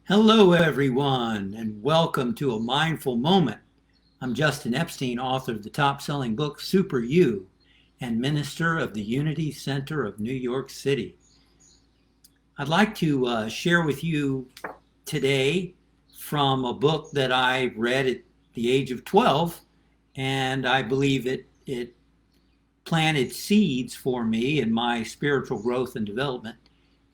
Hello, everyone, and welcome to A Mindful Moment. I'm Justin Epstein, author of the top selling book Super You and minister of the Unity Center of New York City. I'd like to share with you today from a book that I read at the age of 12, and I believe it planted seeds for me in my spiritual growth and development.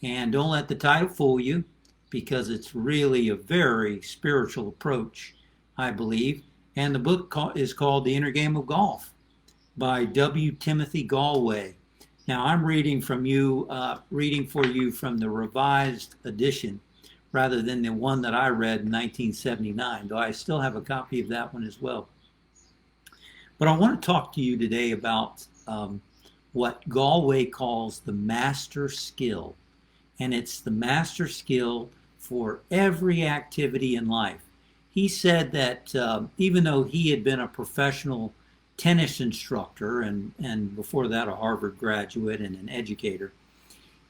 And don't let the title fool you because it's really a very spiritual approach, I believe. And the book is called The Inner Game of Golf by W. Timothy Galway. Now I'm reading for you from the revised edition rather than the one that I read in 1979, though I still have a copy of that one as well. But I want to talk to you today about what Galway calls the master skill. And it's the master skill for every activity in life. He said that even though he had been a professional tennis instructor and before that a Harvard graduate and an educator,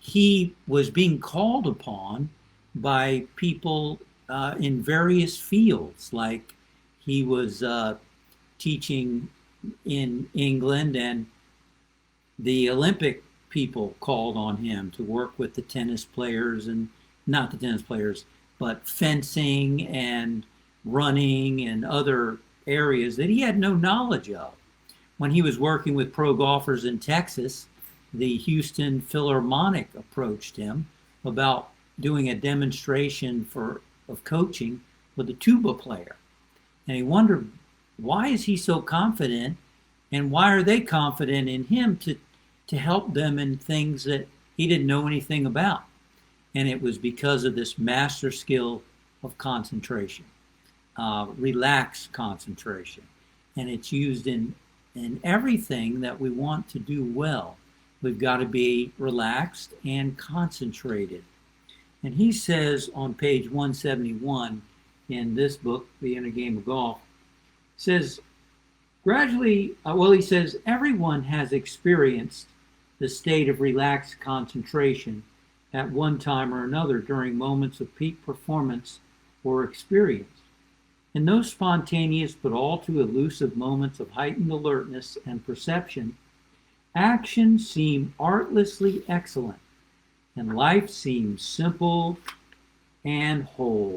he was being called upon by people in various fields. Like he was teaching in England, and the Olympic people called on him to work with the tennis players, and not the tennis players, but fencing and running and other areas that he had no knowledge of. When he was working with pro golfers in Texas, the Houston Philharmonic approached him about doing a demonstration of coaching with a tuba player. And he wondered, why is he so confident, and why are they confident in him to help them in things that he didn't know anything about? And it was because of this master skill of concentration, relaxed concentration. And it's used in everything that we want to do well. We've got to be relaxed and concentrated. And he says on page 171 in this book, The Inner Game of Golf, says, he says, everyone has experienced the state of relaxed concentration at one time or another during moments of peak performance or experience. In those spontaneous but all too elusive moments of heightened alertness and perception, actions seem artlessly excellent, and life seems simple and whole.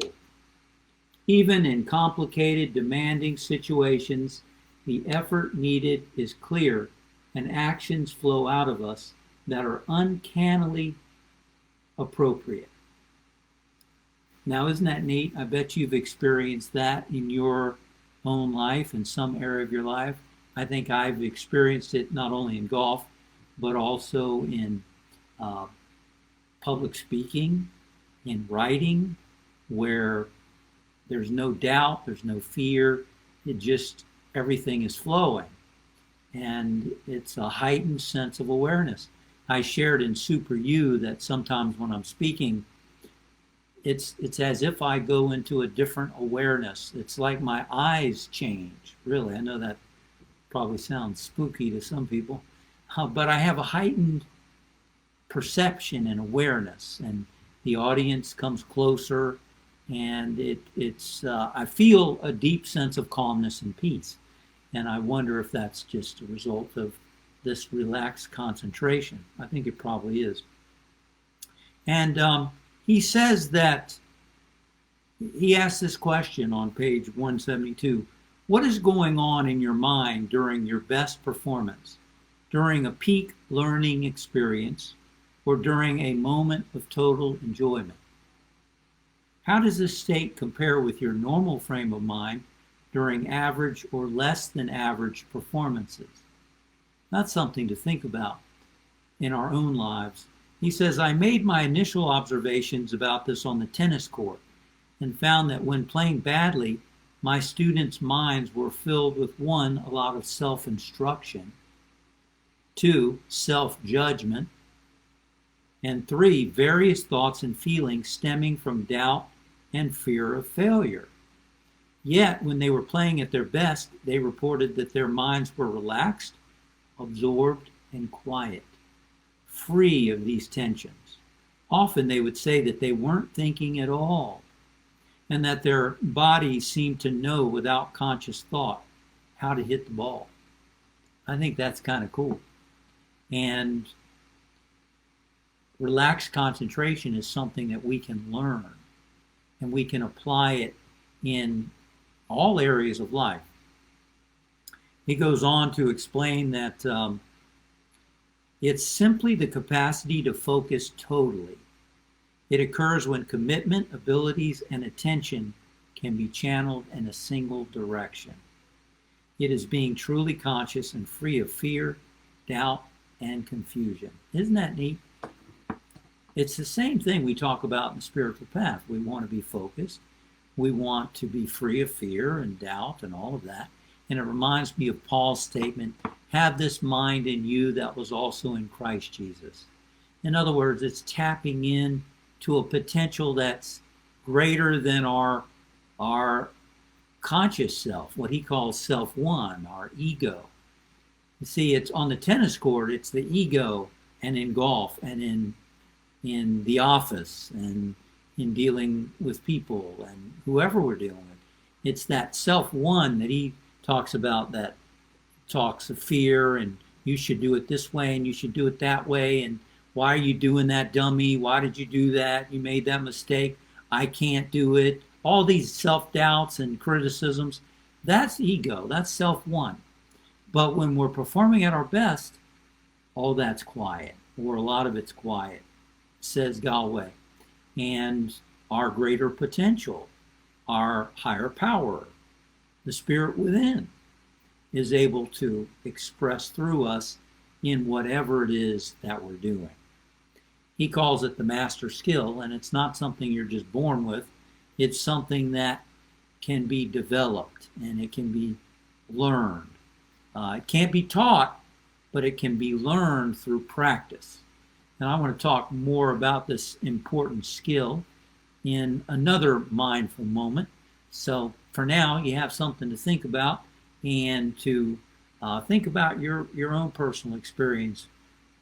Even in complicated, demanding situations, the effort needed is clear, and actions flow out of us that are uncannily appropriate. Now, isn't that neat? I bet you've experienced that in your own life, in some area of your life. I think I've experienced it not only in golf, but also in public speaking, in writing, where there's no doubt, there's no fear. Everything is flowing. And it's a heightened sense of awareness. I shared in Super You that sometimes when I'm speaking, it's as if I go into a different awareness. It's like my eyes change, really. I know that probably sounds spooky to some people, but I have a heightened perception and awareness, and the audience comes closer, and I feel a deep sense of calmness and peace. And I wonder if that's just a result of this relaxed concentration. I think it probably is. And he says that, he asks this question on page 172, what is going on in your mind during your best performance, during a peak learning experience, or during a moment of total enjoyment? How does this state compare with your normal frame of mind during average or less than average performances? That's something to think about in our own lives. He says, I made my initial observations about this on the tennis court and found that when playing badly, my students' minds were filled with 1, a lot of self-instruction, 2, self-judgment, and 3, various thoughts and feelings stemming from doubt and fear of failure. Yet, when they were playing at their best, they reported that their minds were relaxed, absorbed, and quiet, free of these tensions. Often they would say that they weren't thinking at all, and that their bodies seem to know without conscious thought how to hit the ball. I think that's kind of cool. And relaxed concentration is something that we can learn, and we can apply it in all areas of life. He goes on to explain that it's simply the capacity to focus totally. It occurs when commitment, abilities, and attention can be channeled in a single direction. It is being truly conscious and free of fear, doubt, and confusion. Isn't that neat? It's the same thing we talk about in the spiritual path. We want to be focused. We want to be free of fear and doubt and all of that. And it reminds me of Paul's statement, have this mind in you that was also in Christ Jesus. In other words, it's tapping in to a potential that's greater than our conscious self, what he calls self-one, our ego. You see, it's on the tennis court, it's the ego, and in golf, and in the office, and in dealing with people, and whoever we're dealing with. It's that self-one that he talks about, that talks of fear, and you should do it this way, and you should do it that way, and why are you doing that, dummy? Why did you do that? You made that mistake. I can't do it. All these self-doubts and criticisms, that's ego, that's self-one. But when we're performing at our best, all that's quiet, or a lot of it's quiet, says Galway. And our greater potential, our higher power, the spirit within, is able to express through us in whatever it is that we're doing. He calls it the master skill, and it's not something you're just born with. It's something that can be developed, and it can be learned. It can't be taught, but it can be learned through practice. And I want to talk more about this important skill in another mindful moment. So for now, you have something to think about, and to think about your own personal experience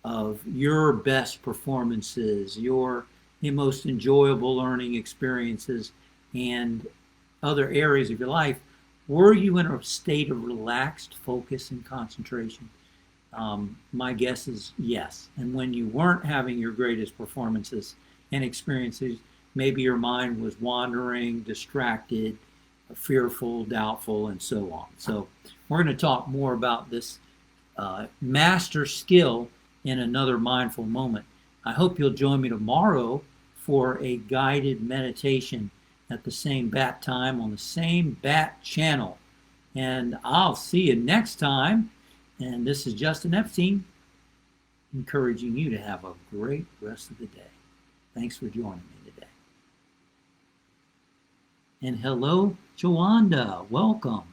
of your best performances, your most enjoyable learning experiences, and other areas of your life. Were you in a state of relaxed focus and concentration? My guess is yes. And when you weren't having your greatest performances and experiences, maybe your mind was wandering, distracted, fearful, doubtful, and so on. So we're going to talk more about this master skill in another mindful moment. I hope you'll join me tomorrow for a guided meditation at the same bat time on the same bat channel. And I'll see you next time. And this is Justin Epstein, encouraging you to have a great rest of the day. Thanks for joining me today. And hello, Joanda. Welcome.